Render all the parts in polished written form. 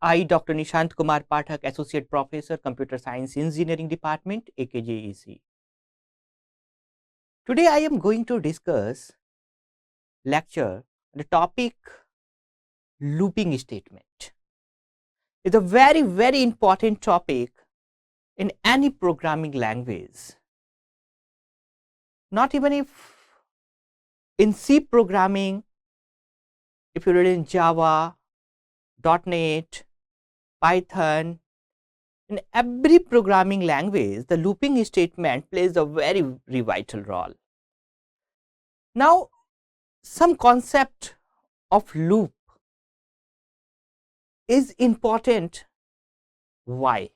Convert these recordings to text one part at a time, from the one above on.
I, Dr. Nishant Kumar Pathak, Associate Professor, Computer Science Engineering Department, AKJEC. Today I am going to discuss lecture the topic looping statement. It's a very important topic in any programming language. Not even if in C programming, if you read in Java, .NET, Python, in every programming language, the looping statement plays a very vital role. Now, some concept of loop is important. Why?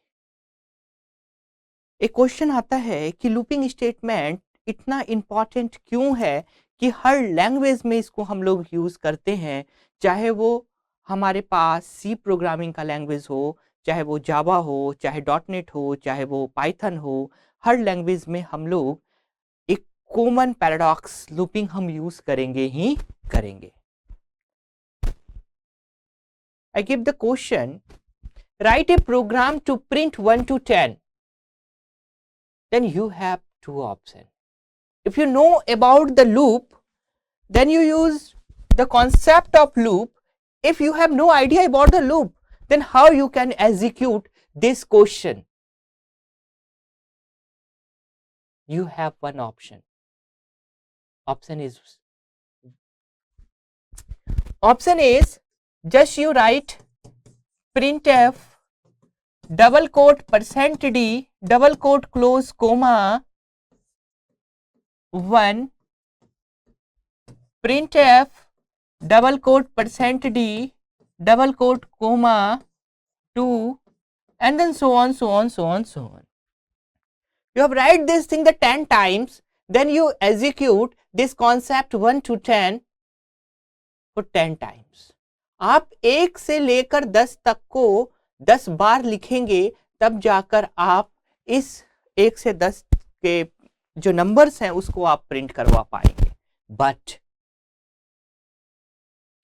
एक question आता है कि looping statement इतना important क्यों है कि हर language में इसको हम लोग यूज करते हैं, चाहे वो हमारे पास सी प्रोग्रामिंग का लैंग्वेज हो, चाहे वो जावा हो, चाहे .NET हो, चाहे वो पाइथन हो, हर लैंग्वेज में हम लोग एक कॉमन पैराडॉक्स लूपिंग हम यूज करेंगे ही करेंगे. I give the question, write a program to print 1 to 10. Then you have two options. If you know about the loop, then you use the concept of loop. If you have no idea about the loop, then how you can execute this question? You have one option. Option is just you write printf double quote %d double quote close comma 1 printf double quote %d double quote comma 2 and then so on. You have write this thing the 10 times, then you execute this concept 1 to 10 for 10 times. आप 1 से लेकर 10 तक को 10 बार लिखेंगे, तब जाकर आप इस 1 से 10 के जो नंबर्स हैं उसको आप प्रिंट करवा पाएंगे. बट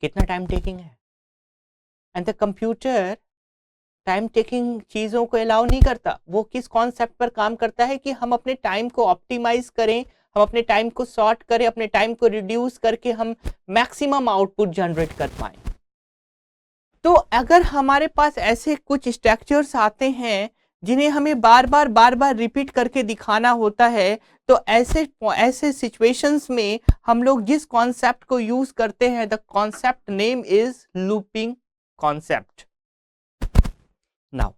कितना टाइम टेकिंग है, and the computer time taking चीजों को अलाउ नहीं करता. वो किस कॉन्सेप्ट पर काम करता है कि हम अपने टाइम को ऑप्टिमाइज करें, हम अपने टाइम को सॉर्ट करें, अपने टाइम को रिड्यूस करके हम मैक्सिमम आउटपुट जनरेट कर पाए. तो अगर हमारे पास ऐसे कुछ स्ट्रक्चर्स आते हैं जिन्हें हमें बार बार रिपीट करके दिखाना होता है, तो ऐसे सिचुएशंस में हम लोग जिस कॉन्सेप्ट को यूज करते हैं, the concept name is looping concept. Now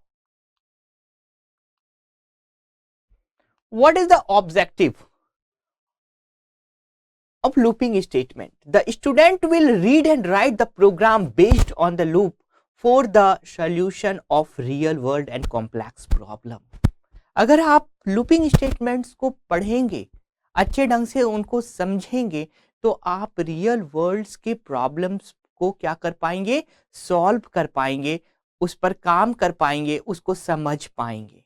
what is the objective of looping statement? The student will read and write the program based on the loop for the solution of real world and complex problem. अगर आप looping statements को पढ़ेंगे, अच्छे ढंग से उनको समझेंगे, तो आप रियल वर्ल्ड्स के प्रॉब्लम्स को क्या कर पाएंगे, सॉल्व कर पाएंगे, उस पर काम कर पाएंगे, उसको समझ पाएंगे.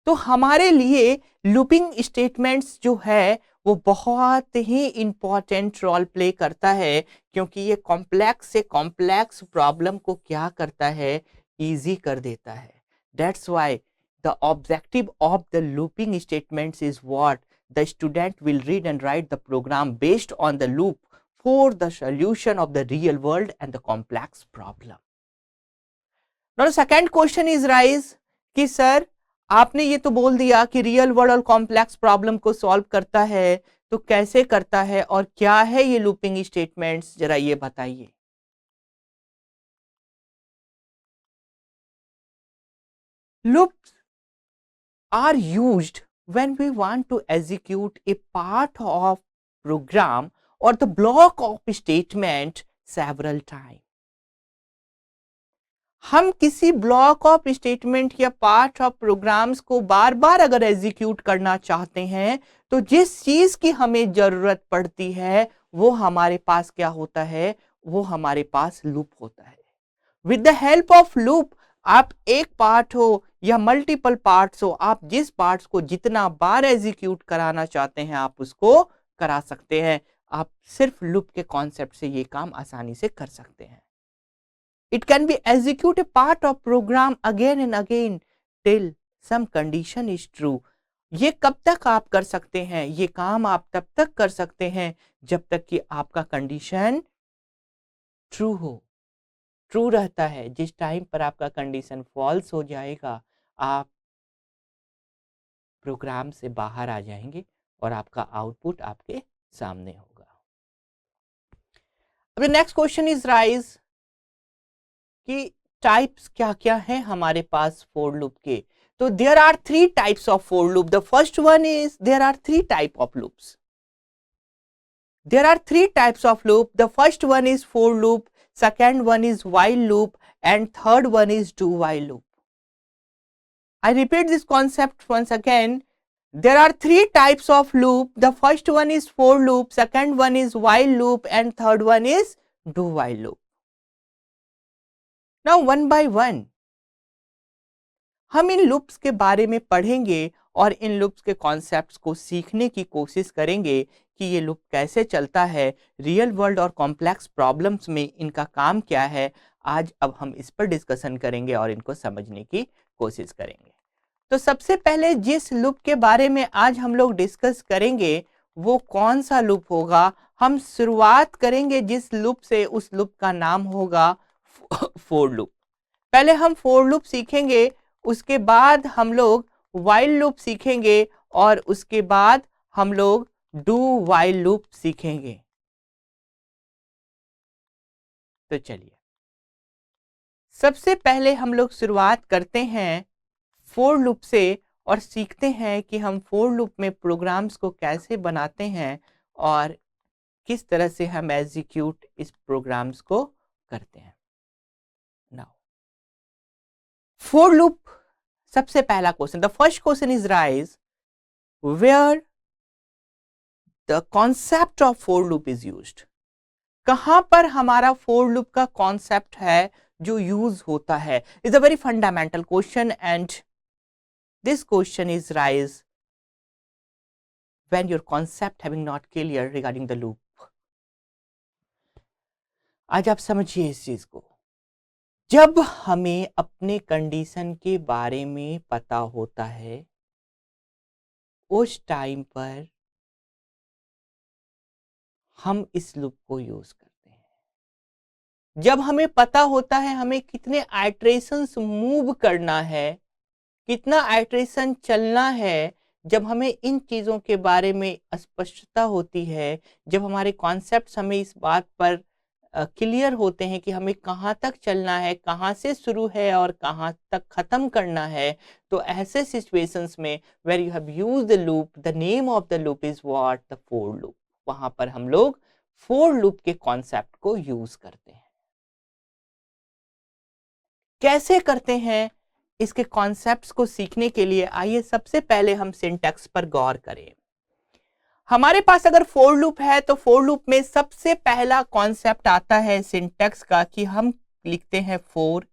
तो हमारे लिए लूपिंग स्टेटमेंट्स जो है वो बहुत ही इंपॉर्टेंट रोल प्ले करता है, क्योंकि ये कॉम्प्लेक्स से कॉम्प्लेक्स प्रॉब्लम को क्या करता है, इजी कर देता है. That's why the objective of the looping statements is what the student will read and write the program based on the loop for the solution of the real world and the complex problem. Now the second question is raise कि sir आपने ये तो बोल दिया कि real world और complex problem को solve करता है, तो कैसे करता है और क्या है ये लूपिंग स्टेटमेंट्स, जरा ये बताइए. Loops are used when we want to execute a part of program or the block of statement several time. हम किसी ब्लॉक ऑफ स्टेटमेंट या पार्ट ऑफ प्रोग्राम्स को बार बार अगर एग्जीक्यूट करना चाहते हैं, तो जिस चीज की हमें जरूरत पड़ती है वो हमारे पास क्या होता है, वो हमारे पास लूप होता है. With the help of loop आप एक पार्ट हो या मल्टीपल पार्ट्स हो, आप जिस पार्ट्स को जितना बार एग्जीक्यूट कराना चाहते हैं आप उसको करा सकते हैं. आप सिर्फ लूप के कॉन्सेप्ट से ये काम आसानी से कर सकते हैं. It can be execute a part of program again and again till some condition is true. ये कब तक आप कर सकते हैं? ये काम आप तब तक कर सकते हैं जब तक कि आपका कंडीशन ट्रू हो, ट्रू रहता है। जिस टाइम पर आपका कंडीशन फॉल्स हो जाएगा, आप प्रोग्राम से बाहर आ जाएंगे और आपका आउटपुट आपके सामने होगा। अब नेक्स्ट क्वेश्चन इज राइज कि टाइप्स क्या क्या हैं हमारे पास फॉर लूप के। तो there are 3 types of for loop. The first one is there are 3 type of loops. There are 3 types of loop. The first one is for loop, second one is while loop, and third one is do while loop. I repeat this concept once again. There are 3 types of loop. The first one is for loop, second one is while loop, and third one is do while loop. Now one by one हम इन loops के बारे में पढ़ेंगे और इन loops के concepts को सीखने की कोशिश करेंगे कि ये लूप कैसे चलता है, रियल वर्ल्ड और कॉम्प्लेक्स प्रॉब्लम्स में इनका काम क्या है। आज अब हम इस पर डिस्कशन करेंगे और इनको समझने की कोशिश करेंगे। तो सबसे पहले जिस लूप के बारे में आज हम लोग डिस्कस करेंगे वो कौन सा लूप होगा? हम शुरुआत करेंगे जिस लूप से, उस लूप का नाम होगा फॉर लूप। पहले हम फॉर लूप सीखेंगे, उसके बाद हम लोग while लूप सीखेंगे और उसके बाद हम लोग do while लूप सीखेंगे। तो चलिए सबसे पहले हम लोग शुरुआत करते हैं फॉर लूप से और सीखते हैं कि हम फॉर लूप में प्रोग्राम्स को कैसे बनाते हैं और किस तरह से हम एग्जीक्यूट इस प्रोग्राम्स को करते हैं। नाउ फॉर लूप, सबसे पहला क्वेश्चन, the first question is raise where the concept of for loop is used. कहां पर हमारा फॉर लूप का कॉन्सेप्ट है जो यूज होता है? Is a very fundamental question and this question is rise when your concept having not clear regarding the loop. आज आप समझिए इस चीज को। जब हमें अपने कंडीशन के बारे में पता होता है उस टाइम पर हम इस लूप को यूज करते हैं। जब हमें पता होता है हमें कितने आइटरेशंस मूव करना है, कितना आइटरेशन चलना है, जब हमें इन चीजों के बारे में स्पष्टता होती है, जब हमारे कॉन्सेप्ट्स हमें इस बात पर क्लियर होते हैं कि हमें कहाँ तक चलना है, कहाँ से शुरू है और कहाँ तक खत्म करना है, तो ऐसे सिचुएशंस में where you have used the loop, the name of the loop is what? The for loop. वहां पर हम लोग फॉर लूप के कॉन्सेप्ट को यूज करते हैं। कैसे करते हैं? इसके कॉन्सेप्ट्स को सीखने के लिए आइए सबसे पहले हम सिंटैक्स पर गौर करें। हमारे पास अगर फॉर लूप है तो फॉर लूप में सबसे पहला कॉन्सेप्ट आता है सिंटैक्स का कि हम लिखते हैं फॉर,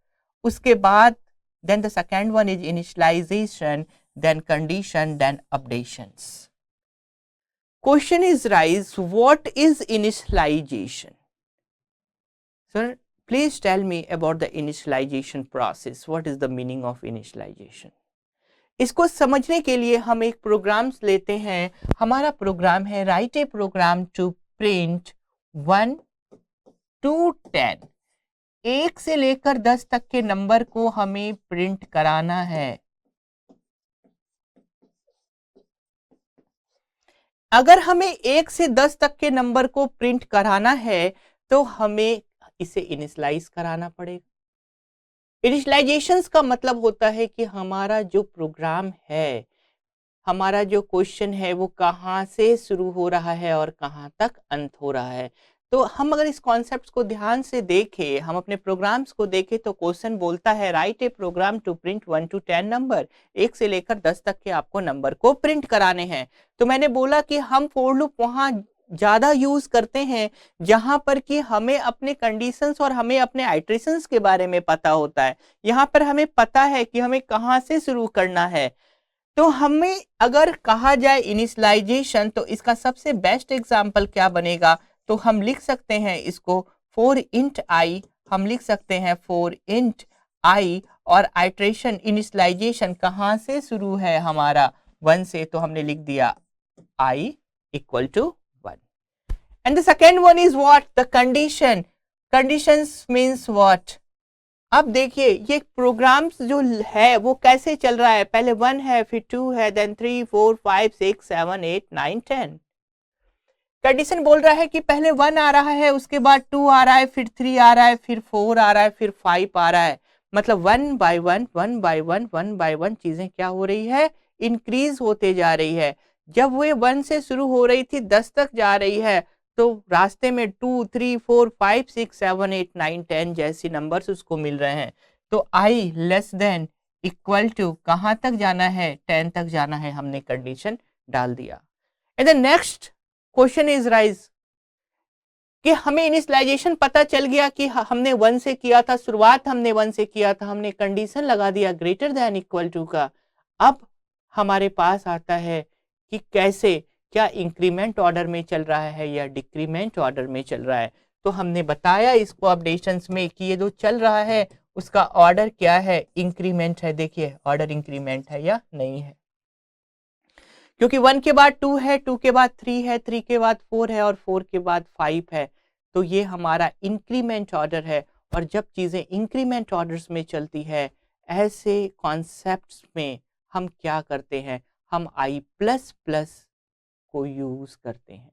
उसके बाद then the second one is initialisation, then condition, then updations. Question is raise what is initialisation? Sir please tell me about the initialisation process. What is the meaning of initialisation? इसको समझने के लिए हम एक programme लेते हैं। हमारा program है write a program to print 1 to 10, 1 से लेकर 10 तक के नंबर को हमें प्रिंट कराना है। अगर हमें 1 से 10 तक के नंबर को प्रिंट कराना है तो हमें इसे इनिशियलाइज कराना पड़ेगा। इनिशियलाइजेशंस का मतलब होता है कि हमारा जो प्रोग्राम है, हमारा जो क्वेश्चन है वो कहाँ से शुरू हो रहा है और कहाँ तक अंत हो रहा है। तो हम अगर इस कॉन्सेप्ट को ध्यान से देखें, हम अपने प्रोग्राम्स को देखें तो क्वेश्चन बोलता है write a program to print 1 to 10 number, 1 से लेकर 10 तक के आपको नंबर को प्रिंट कराने हैं। तो मैंने बोला कि हम फॉर लूप वहां ज्यादा यूज करते हैं जहां पर कि हमें अपने कंडीशंस और हमें अपने आइटरेशंस के बारे में पता होता है। यहाँ पर हमें पता है कि हमें कहाँ से शुरू करना है। तो हमें अगर कहा जाए इनिशियलाइजेशन तो इसका सबसे बेस्ट एग्जांपल क्या बनेगा? तो हम लिख सकते हैं इसको फॉर इंट आई हम लिख सकते हैं फॉर इंट आई, और आइट्रेशन इनिशियलाइजेशन कहाँ से शुरू है हमारा 1 से, तो हमने लिख दिया I equal to 1. And the second one is what? The condition. Conditions means what? अब देखिए ये प्रोग्राम्स जो है वो कैसे चल रहा है, पहले 1 है, फिर 2 है, देन 3 4 5 6 7 8 9 10. कंडीशन बोल रहा है कि पहले 1 आ रहा है, उसके बाद 2 आ रहा है, फिर 3 आ रहा है, फिर 4 आ रहा है, फिर 5 आ रहा है। मतलब 1 बाय 1 1 बाय 1 1 बाय 1 चीजें क्या हो रही है, इंक्रीज होते जा रही है। जब वो 1 से शुरू हो रही थी 10 तक जा रही है, तो रास्ते में 2 3 4 5 6 7 8 9 10 जैसी नंबर्स उसको मिल रहे हैं। तो आई लेस देन इक्वल टू कहाँ तक जाना है, 10 तक जाना है, हमने कंडीशन डाल दिया। And the next question is raise कि हमें इनिशियलाइजेशन पता चल गया कि हमने 1 से किया था, शुरुआत हमने 1 से किया था, हमने कंडीशन लगा दिया ग्रेटर देन इक्वल टू का। अब हमारे पास आता है कि कैसे, क्या इंक्रीमेंट ऑर्डर में चल रहा है या डिक्रीमेंट ऑर्डर में चल रहा है। तो हमने बताया इसको अपडेशंस में कि ये जो चल रहा है उसका ऑर्डर क्या है, इंक्रीमेंट है। देखिए ऑर्डर इंक्रीमेंट है या नहीं है, क्योंकि 1 के बाद 2 है, 2 के बाद 3 है, 3 के बाद 4 है और 4 के बाद 5 है। तो ये हमारा इंक्रीमेंट ऑर्डर है। और जब चीजें इंक्रीमेंट ऑर्डर्स में चलती है, ऐसे कॉन्सेप्ट्स में हम क्या करते हैं, हम आई प्लस प्लस को यूज करते हैं।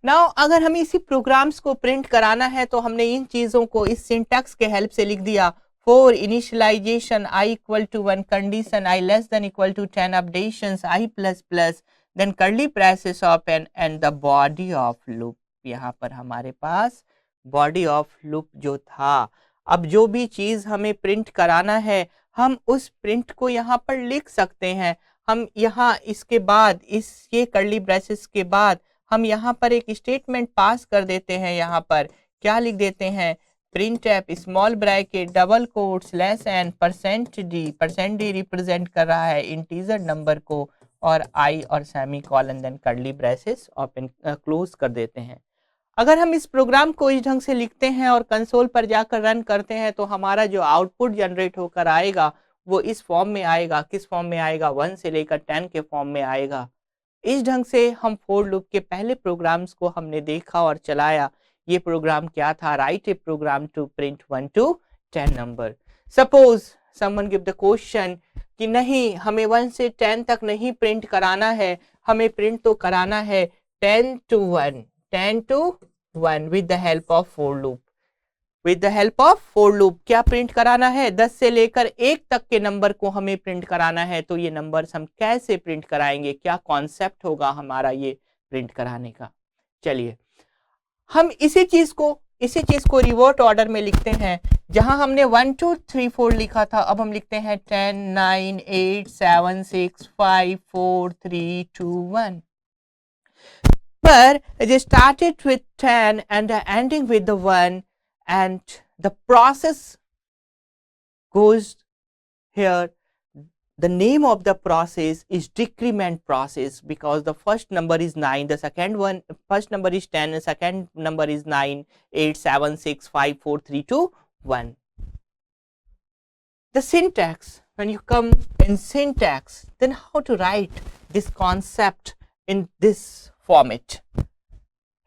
नाउ अगर हमें इसी प्रोग्राम्स को प्रिंट कराना है तो हमने इन चीजों को इस सिंटैक्स के हेल्प से लिख दिया। For initialization I equal to 1, condition I less than equal to 10, updations I plus plus, then curly braces open and the body of loop। यहाँ पर हमारे पास body of loop जो था, अब जो भी चीज हमें प्रिंट कराना है हम उस प्रिंट को यहाँ पर लिख सकते हैं। हम यहाँ इसके बाद ये कर्ली ब्रेसेस के बाद हम यहाँ पर एक स्टेटमेंट पास कर देते हैं। यहाँ पर क्या लिख देते हैं, printf small bracket double quotes लेस एन %d रिप्रेजेंट कर रहा है इंटीजर नंबर को, और i और semicolon, then curly braces open close कर देते हैं। अगर हम इस प्रोग्राम को इस ढंग से लिखते हैं और कंसोल पर जाकर रन करते हैं तो हमारा जो आउटपुट जनरेट होकर आएगा वो इस फॉर्म में आएगा। किस फॉर्म में आएगा, 1 से लेकर 10 के फॉर्म में आएगा। इस ढंग से हम फॉर लूप के पहले प्रोग्राम्स को हमने देखा और चलाया। ये प्रोग्राम क्या था, write a program to print 1 to 10 number. Suppose someone give the question कि नहीं हमें 1 से 10 तक नहीं प्रिंट कराना है, हमें प्रिंट तो कराना है 10 to 1 with the help of for loop. With the help of for loop क्या प्रिंट कराना है, 10 से लेकर 1 तक के नंबर को हमें प्रिंट कराना है। तो ये नंबर्स हम कैसे प्रिंट कराएंगे, क्या कॉन्सेप्ट होगा हमारा ये प्रिंट कराने का। चलिए हम इसी चीज को रिवर्ट ऑर्डर में लिखते हैं। जहां हमने 1 2 3 4 लिखा था, अब हम लिखते हैं 10 9 8 7 6 5 4 3 2 1। But it started with 10 and ending with the 1, and the process goes here. The name of the process is decrement process because the first number is 9, the first number is 10, the second number is 9 8 7 6 5 4 3 2 1. The syntax, when you come in syntax, then how to write this concept in this format.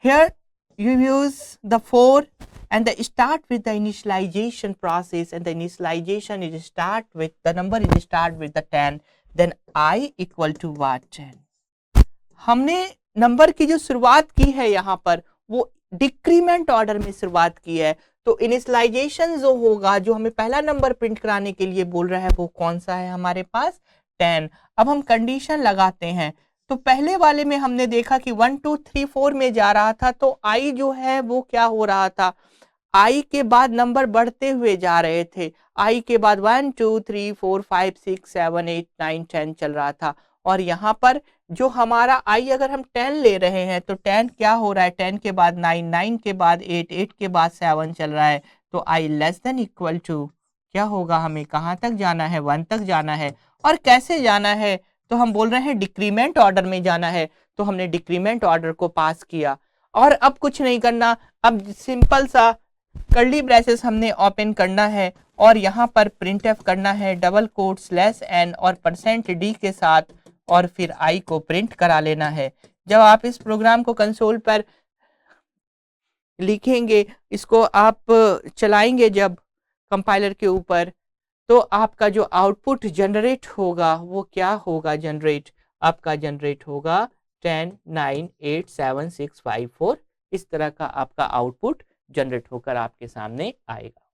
Here you use the for and the start with the initialization process, and the initialization is start with the number is start with the 10, then I equal to what, 10। हमने number की जो शुरुआत की है यहाँ पर वो decrement order में शुरुआत की है। तो इनिशियलाइजेशन जो होगा, जो हमें पहला नंबर प्रिंट कराने के लिए बोल रहा है, वो कौन सा है हमारे पास, 10। अब हम कंडीशन लगाते हैं। तो पहले वाले में हमने देखा कि 1 2 3 4 में जा रहा था, तो आई जो है वो क्या हो रहा था, आई के बाद नंबर बढ़ते हुए जा रहे थे। आई के बाद 1 2 3 4 5 6 7 8 9 10 चल रहा था। और यहाँ पर जो हमारा आई अगर हम 10 ले रहे हैं तो 10 क्या हो रहा है, 10 के बाद 9 9 के बाद 8 8 के बाद 7 चल रहा है। तो आई लेस देन इक्वल टू क्या होगा, हमें कहाँ तक जाना है, 1 तक जाना है। और कैसे जाना है, तो हम बोल रहे हैं डिक्रीमेंट ऑर्डर में जाना है। तो हमने डिक्रीमेंट ऑर्डर को पास किया और अब कुछ नहीं करना। अब सिंपल सा कर्ली ब्रेसेस हमने ओपन करना है और यहाँ पर प्रिंट एफ करना है डबल कोट स्लैश एन और %d के साथ, और फिर आई को प्रिंट करा लेना है। जब आप इस प्रोग्राम को कंसोल पर लिखेंगे, इसको आप चलाएंगे जब कंपाइलर के ऊपर, तो आपका जो आउटपुट जनरेट होगा वो क्या होगा? आपका जनरेट होगा 10 9 8 7 6 5 4, इस तरह का आपका आउटपुट जनरेट होकर आपके सामने आएगा।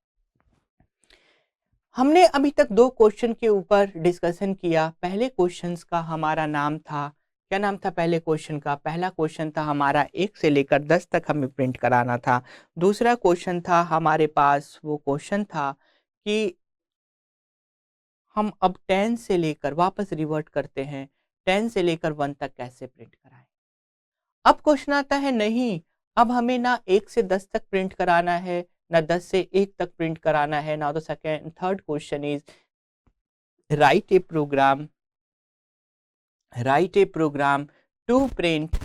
हमने अभी तक 2 क्वेश्चन के ऊपर डिस्कशन किया। पहले क्वेश्चन का हमारा नाम था, क्या नाम था पहले क्वेश्चन का? पहला क्वेश्चन था हमारा 1 से लेकर 10 तक हमें प्रिंट कराना था। दूसरा क्वेश्चन था हमारे पास, वो क्वेश्चन था कि हम अब 10 से लेकर, वापस रिवर्ट करते हैं, 10 से लेकर 1 तक कैसे प्रिंट कराएं। अब क्वेश्चन आता है नहीं, अब हमें ना 1 से 10 तक प्रिंट कराना है, ना 10 से 1 तक प्रिंट कराना है। Now the third question is write a program to print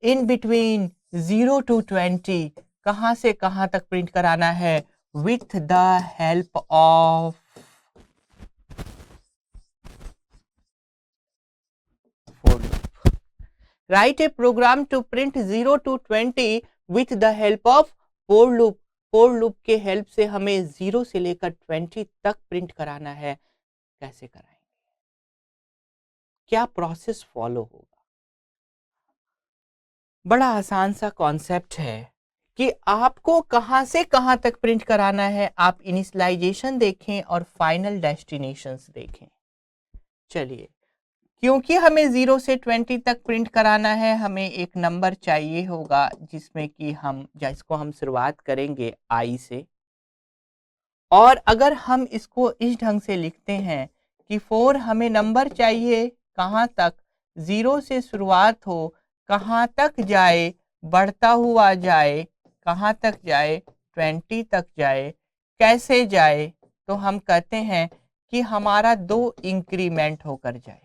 in between 0 to 20, कहां से कहां तक प्रिंट कराना है? With the help of for loop. Write a program to print 0 to 20 with the help of for loop. for loop के help से हमें 0 से लेकर 20 तक प्रिंट कराना है। कैसे कराएंगे? क्या प्रोसेस फॉलो होगा? बड़ा आसान सा कॉन्सेप्ट है कि आपको कहां से कहां तक प्रिंट कराना है। आप इनिशियलाइजेशन देखें और फाइनल डेस्टिनेशंस देखें। चलिए, क्योंकि हमें 0 से 20 तक प्रिंट कराना है, हमें एक नंबर चाहिए होगा जिसमें कि जिसको हम शुरुआत करेंगे आई से। और अगर हम इसको इस ढंग से लिखते हैं कि 4 हमें नंबर चाहिए कहाँ तक? 0 से शुरुआत हो, कहाँ तक जाए, बढ़ता हुआ जाए, कहाँ तक जाए? 20 तक जाए। कैसे जाए? तो हम कहते हैं कि हमारा 2 इंक्रीमेंट होकर जाए।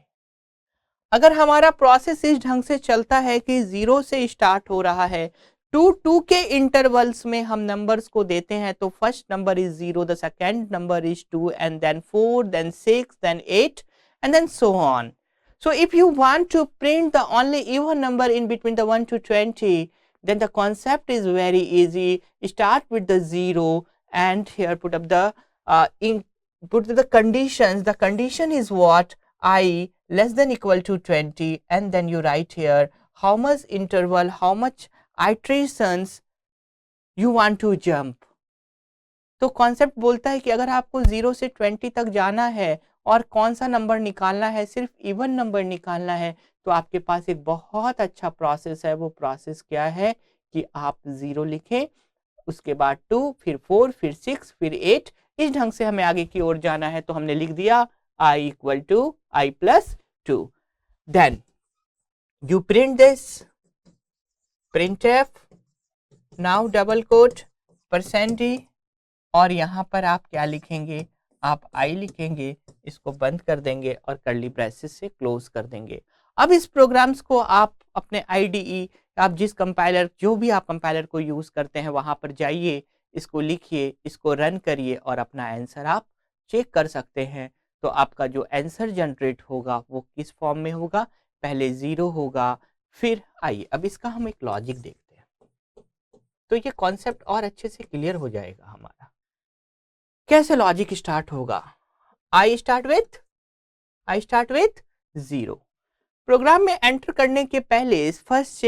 अगर हमारा प्रोसेस इस ढंग से चलता है कि 0 से स्टार्ट हो रहा है, 2 के इंटरवल्स में हम नंबर्स को देते हैं, तो first number is 0, the second number is 2, and then 4, then 6, then 8, and then so on. So if you want to print the only even number in between the 1 to 20, then the concept is very easy. Start with the 0 and here put up the put the conditions. The condition is what? I less than equal to 20, and then you write here how much interval, how much iterations you want to jump. तो concept बोलता है कि अगर आपको 0 से 20 तक जाना है और कौन सा नंबर निकालना है, सिर्फ इवन नंबर निकालना है, तो आपके पास एक बहुत अच्छा प्रोसेस है। वो प्रोसेस क्या है कि आप 0 लिखें, उसके बाद 2, फिर 4, फिर 6, फिर 8, इस ढंग से हमें आगे की ओर जाना है। तो हमने लिख दिया I equal to I plus 2. Then you print this, printf, now double quote %d, और यहाँ पर आप क्या लिखेंगे? आप आई लिखेंगे, इसको बंद कर देंगे और कर्ली ब्रेसेस से क्लोज कर देंगे। अब इस प्रोग्राम्स को आप अपने IDE, आप जिस कंपाइलर, जो भी आप कंपाइलर को यूज करते हैं, वहां पर जाइए, इसको लिखिए, इसको रन करिए और अपना आंसर आप चेक कर सकते हैं। तो आपका जो आंसर जनरेट होगा वो किस फॉर्म में होगा? पहले 0 होगा, फिर आई। अब इसका हम एक लॉजिक देखते हैं, तो ये कॉन्सेप्ट और अच्छे से क्लियर हो जाएगा हमारा। कैसे लॉजिक स्टार्ट होगा? I start with 0। प्रोग्राम में एंटर करने के पहले फर्स्ट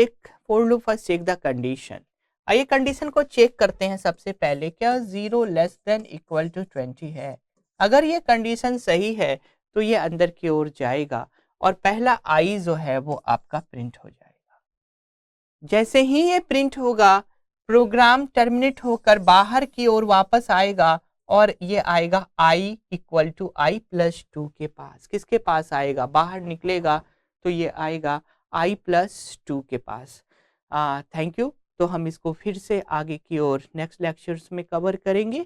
चेक द कंडीशन। आइए कंडीशन को चेक करते हैं। सबसे पहले क्या 0 लेस देन इक्वल टू 20 है? अगर ये कंडीशन सही है तो ये अंदर की ओर जाएगा और पहला आई जो है वो आपका प्रिंट हो जाएगा। जैसे ही ये प्रिंट होगा, प्रोग्राम टर्मिनेट होकर बाहर की ओर वापस आएगा और ये आएगा i equal to i plus 2 के पास। किसके पास आएगा? बाहर निकलेगा तो ये आएगा i प्लस 2 के पास। Thank you. तो हम इसको फिर से आगे की ओर नेक्स्ट लेक्चर्स में कवर करेंगे।